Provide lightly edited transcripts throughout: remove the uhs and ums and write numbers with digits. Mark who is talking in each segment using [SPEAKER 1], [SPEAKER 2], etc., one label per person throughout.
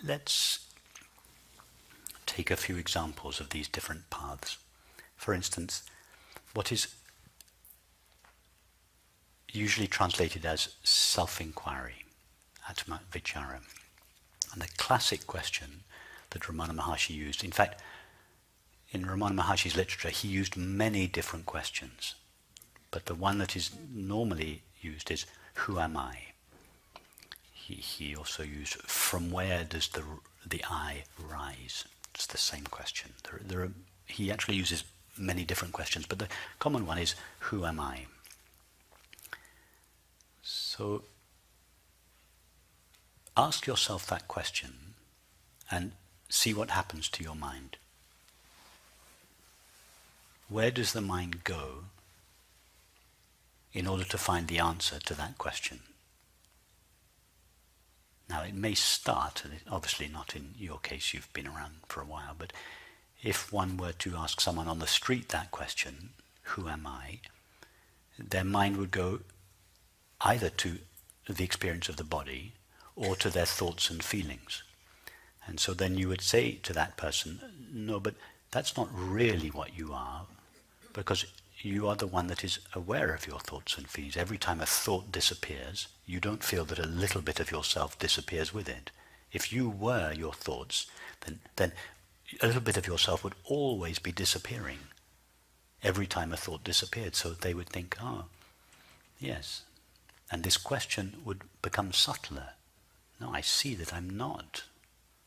[SPEAKER 1] let's take a few examples of these different paths. For instance, what is usually translated as self-inquiry, atma vichara. And the classic question that Ramana Maharshi used, in fact, in Ramana Maharshi's literature, he used many different questions. But the one that is normally used is, who am I? He also used, from where does the I rise? It's the same question. He actually uses many different questions, but the common one is, who am I? So ask yourself that question and see what happens to your mind. Where does the mind go in order to find the answer to that question? Now, it may start, and obviously not in your case, you've been around for a while, but if one were to ask someone on the street that question, who am I, their mind would go either to the experience of the body or to their thoughts and feelings. And so then you would say to that person, no, but that's not really what you are, because you are the one that is aware of your thoughts and feelings. Every time a thought disappears, you don't feel that a little bit of yourself disappears with it. If you were your thoughts, then a little bit of yourself would always be disappearing every time a thought disappeared. So they would think, oh, yes. And this question would become subtler. No, I see that I'm not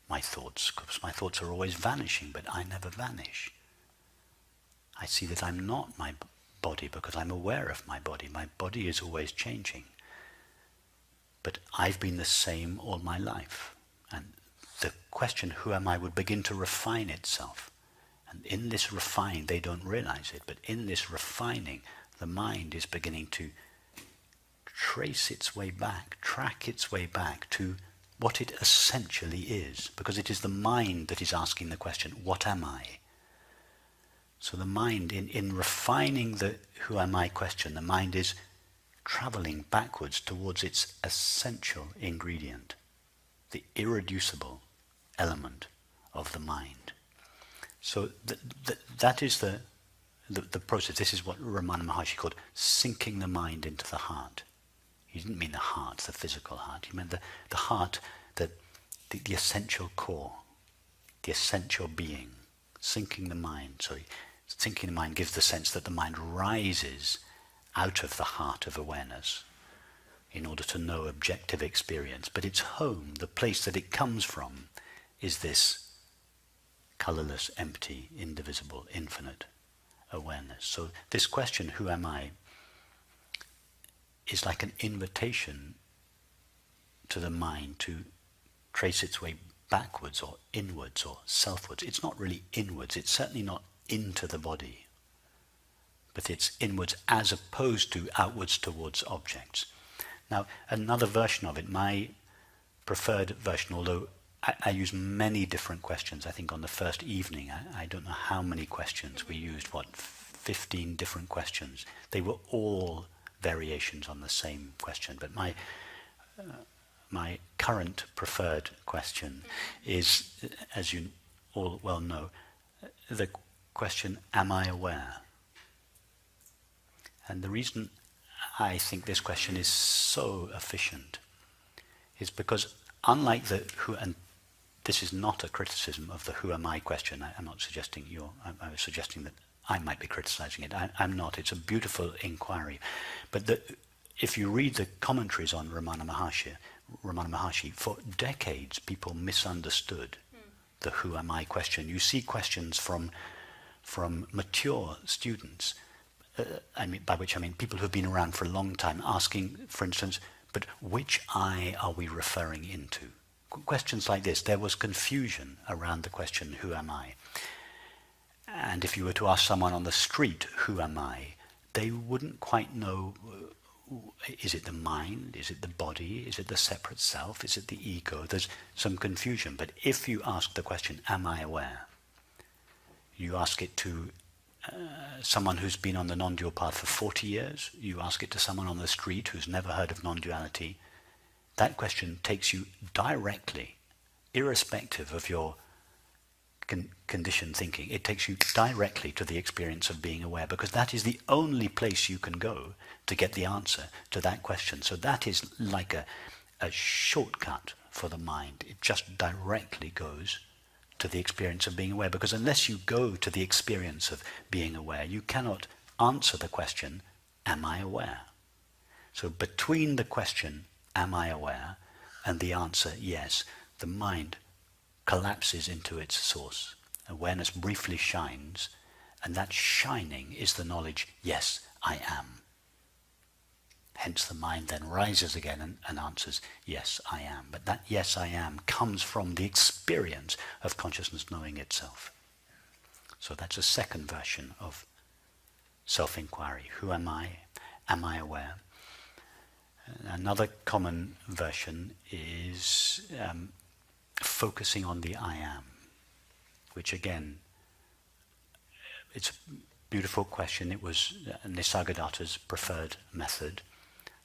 [SPEAKER 1] my thoughts, because my thoughts are always vanishing, but I never vanish. I see that I'm not my body because I'm aware of my body. My body is always changing. But I've been the same all my life. And the question, who am I, would begin to refine itself. And in this refine, they don't realize it, but in this refining, the mind is beginning to trace its way back, track its way back to what it essentially is. Because it is the mind that is asking the question, what am I? So the mind, in refining the who am I question, the mind is traveling backwards towards its essential ingredient, the irreducible element of the mind. So that is the process. This is what Ramana Maharshi called sinking the mind into the heart. He didn't mean the heart, the physical heart. He meant the heart, the essential core, the essential being, sinking the mind. So sinking the mind gives the sense that the mind rises out of the heart of awareness in order to know objective experience. But its home, the place that it comes from, is this colorless, empty, indivisible, infinite awareness. So this question, who am I, is like an invitation to the mind to trace its way backwards or inwards or selfwards. It's not really inwards, it's certainly not into the body, but it's inwards as opposed to outwards towards objects. Now, another version of it, my preferred version, although I use many different questions. I think on the first evening, I don't know how many questions we used, 15 different questions. They were all variations on the same question, but my current preferred question is, as you all well know, the question, am I aware? And the reason I think this question is so efficient is because unlike the who, and this is not a criticism of the who am I question, I'm not suggesting I was suggesting that I might be criticizing it. I'm not. It's a beautiful inquiry. But if you read the commentaries on Ramana Maharshi, for decades people misunderstood the who am I question. You see questions from mature students, by which I mean people who've been around for a long time, asking, for instance, but which I are we referring into? Questions like this. There was confusion around the question, who am I? And if you were to ask someone on the street, who am I? They wouldn't quite know, is it the mind? Is it the body? Is it the separate self? Is it the ego? There's some confusion. But if you ask the question, am I aware? You ask it to someone who's been on the non-dual path for 40 years. You ask it to someone on the street who's never heard of non-duality. That question takes you directly irrespective of your conditioned thinking. It takes you directly to the experience of being aware, because that is the only place you can go to get the answer to that question. So that is like a shortcut for the mind. It just directly goes to the experience of being aware, because unless you go to the experience of being aware, you cannot answer the question, am I aware? So between the question, am I aware, and the answer, yes, the mind collapses into its source. Awareness briefly shines, and that shining is the knowledge, yes, I am. Hence the mind then rises again and answers, yes, I am. But that yes, I am comes from the experience of consciousness knowing itself. So that's a second version of self-inquiry. Who am I? Am I aware? Another common version is focusing on the I am, which again, it's a beautiful question. It was Nisargadatta's preferred method,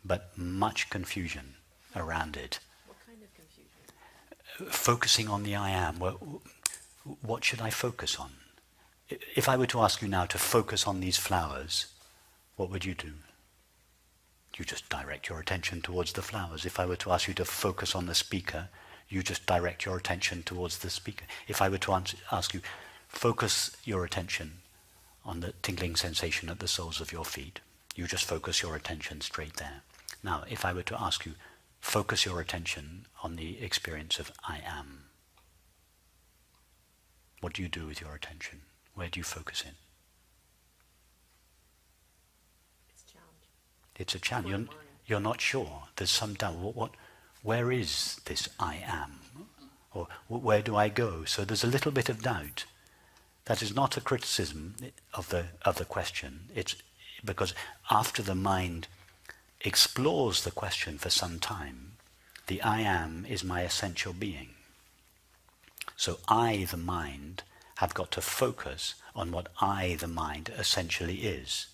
[SPEAKER 1] but much confusion around it.
[SPEAKER 2] What kind of confusion?
[SPEAKER 1] Focusing on the I am. Well, what should I focus on? If I were to ask you now to focus on these flowers, what would you do? You just direct your attention towards the flowers. If I were to ask you to focus on the speaker, you just direct your attention towards the speaker. If I were to ask you, focus your attention on the tingling sensation at the soles of your feet, you just focus your attention straight there. Now, if I were to ask you, focus your attention on the experience of I am, what do you do with your attention? Where do you focus in?
[SPEAKER 2] It's a challenge.
[SPEAKER 1] It's a challenge. You're not sure. There's some doubt. Where is this I am? Or where do I go? So there's a little bit of doubt. That is not a criticism of the question. It's because after the mind explores the question for some time, the I am is my essential being. So I, the mind, have got to focus on what I, the mind, essentially is.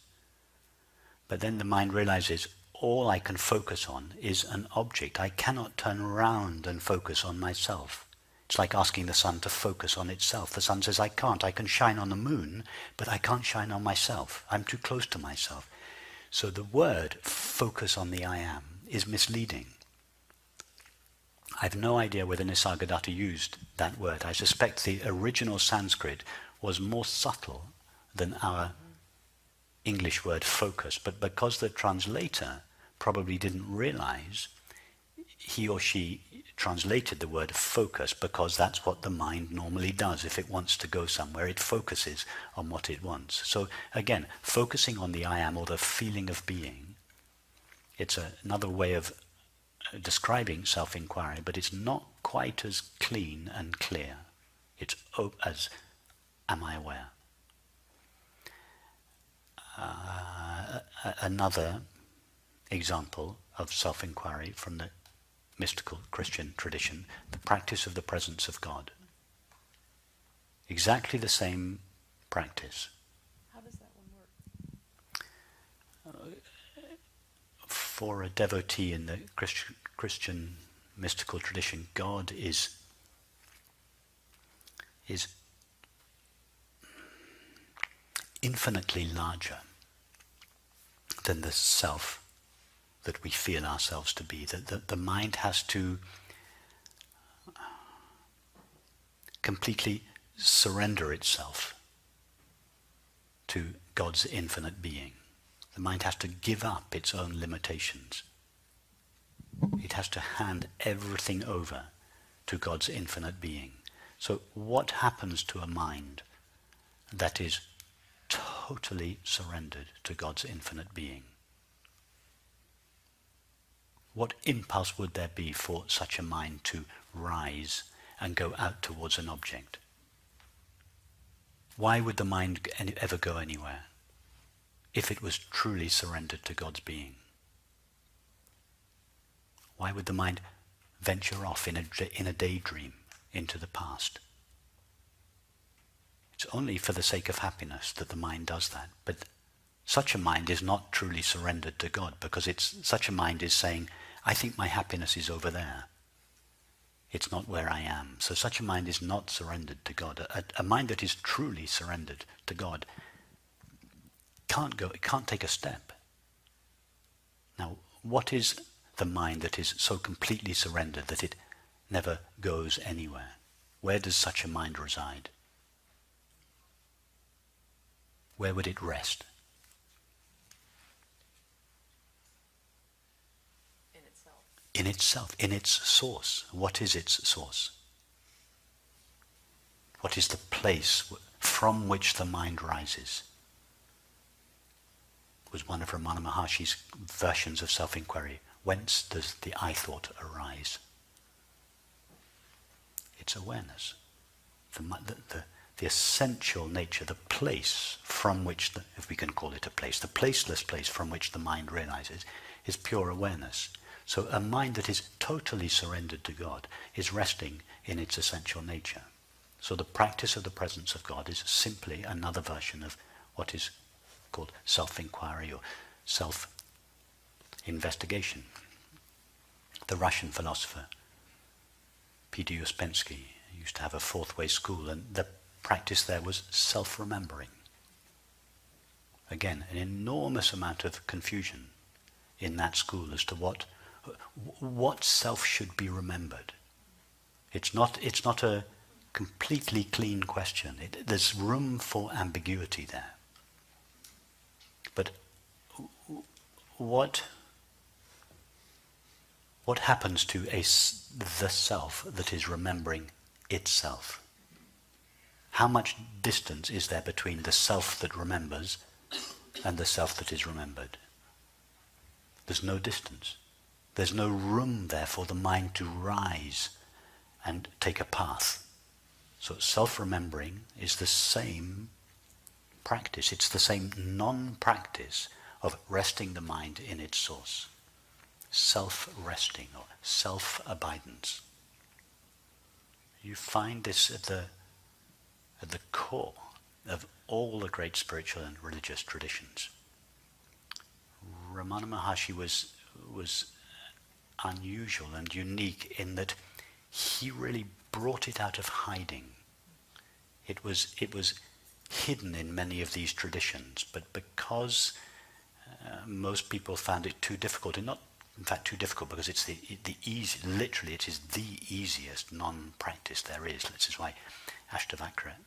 [SPEAKER 1] But then the mind realizes all I can focus on is an object. I cannot turn around and focus on myself. It's like asking the sun to focus on itself. The sun says, I can't. I can shine on the moon, but I can't shine on myself. I'm too close to myself. So the word focus on the I am is misleading. I have no idea whether Nisargadatta used that word. I suspect the original Sanskrit was more subtle than our English word focus, but because the translator probably didn't realize, he or she translated the word focus because that's what the mind normally does. If it wants to go somewhere, it focuses on what it wants. So again, focusing on the I am, or the feeling of being, it's another way of describing self-inquiry, but it's not quite as clean and clear. It's as, am I aware? Another example of self-inquiry from the mystical Christian tradition, the practice of the presence of God. Exactly the same practice.
[SPEAKER 2] How does that one work?
[SPEAKER 1] For a devotee in the Christian mystical tradition, God is infinitely larger than the self that we feel ourselves to be. The mind has to completely surrender itself to God's infinite being. The mind has to give up its own limitations. It has to hand everything over to God's infinite being. So what happens to a mind that is totally surrendered to God's infinite being? What impulse would there be for such a mind to rise and go out towards an object? Why would the mind ever go anywhere if it was truly surrendered to God's being? Why would the mind venture off in a daydream into the past? It's only for the sake of happiness that the mind does that. But such a mind is not truly surrendered to God, because such a mind is saying, I think my happiness is over there. It's not where I am. So such a mind is not surrendered to God. A mind that is truly surrendered to God it can't take a step. Now, what is the mind that is so completely surrendered that it never goes anywhere? Where does such a mind reside? Where would it rest? In itself, in its source. What is its source? What is the place from which the mind rises? It was one of Ramana Maharshi's versions of self-inquiry. Whence does the I thought arise? It's awareness. The essential nature, the place from which, if we can call it a place, the placeless place from which the mind realizes is pure awareness. So a mind that is totally surrendered to God is resting in its essential nature. So the practice of the presence of God is simply another version of what is called self-inquiry or self-investigation. The Russian philosopher P.D. Uspensky used to have a fourth way school, and the practice there was self-remembering. Again, an enormous amount of confusion in that school as to what self should be remembered. It's not a completely clean question. There's room for ambiguity there. But what happens to the self that is remembering itself? How much distance is there between the self that remembers and the self that is remembered? There's no distance. There's no room there for the mind to rise and take a path. So self-remembering is the same practice. It's the same non-practice of resting the mind in its source. Self-resting or self-abidance. You find this at the core of all the great spiritual and religious traditions. Ramana Maharshi was unusual and unique in that he really brought it out of hiding. It was hidden in many of these traditions, but because most people found it too difficult, and not in fact too difficult because it's the easy, literally it is the easiest non-practice there is. This is why Ashtavakra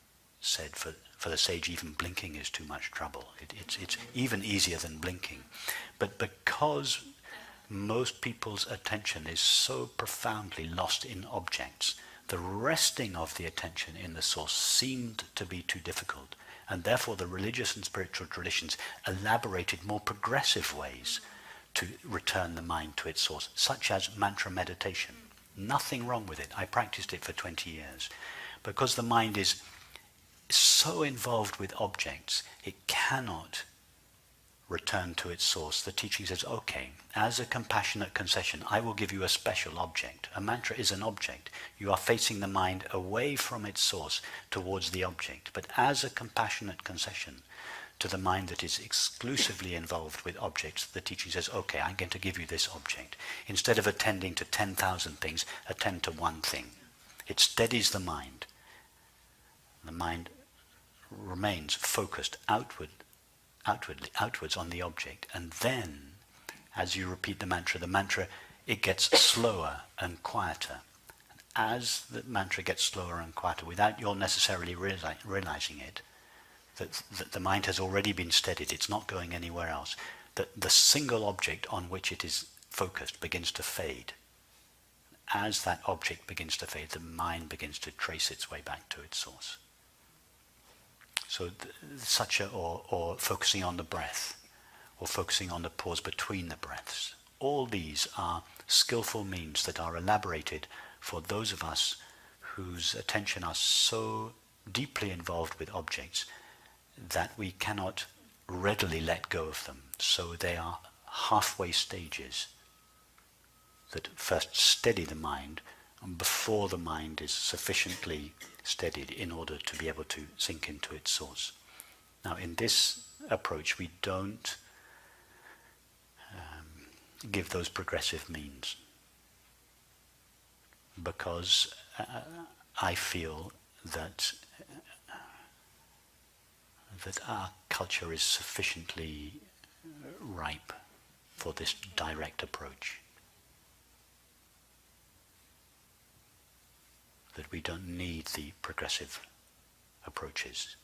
[SPEAKER 1] said for the sage even blinking is too much trouble. It's even easier than blinking. But because most people's attention is so profoundly lost in objects, the resting of the attention in the source seemed to be too difficult, and therefore the religious and spiritual traditions elaborated more progressive ways to return the mind to its source, such as mantra meditation. Nothing wrong with it. I practiced it for 20 years. Because the mind is so involved with objects, it cannot return to its source. The teaching says, okay, as a compassionate concession, I will give you a special object. A mantra is an object. You are facing the mind away from its source towards the object. But as a compassionate concession to the mind that is exclusively involved with objects, the teaching says, okay, I'm going to give you this object. Instead of attending to 10,000 things, attend to one thing. It steadies the mind. The mind remains focused outwards on the object, and then as you repeat the mantra it gets slower and quieter. As the mantra gets slower and quieter, without your necessarily realizing it, that the mind has already been steadied, it's not going anywhere else, that the single object on which it is focused begins to fade. As that object begins to fade, the mind begins to trace its way back to its source. So or focusing on the breath, or focusing on the pause between the breaths. All these are skillful means that are elaborated for those of us whose attention are so deeply involved with objects that we cannot readily let go of them. So they are halfway stages that first steady the mind before the mind is sufficiently steadied in order to be able to sink into its source. Now, in this approach, we don't give those progressive means. because I feel that our culture is sufficiently ripe for this direct approach. That we don't need the progressive approaches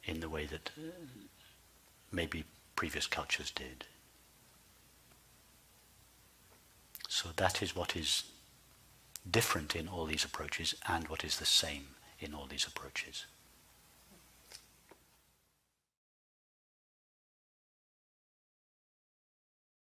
[SPEAKER 1] in the way that maybe previous cultures did. So that is what is different in all these approaches and what is the same in all these approaches.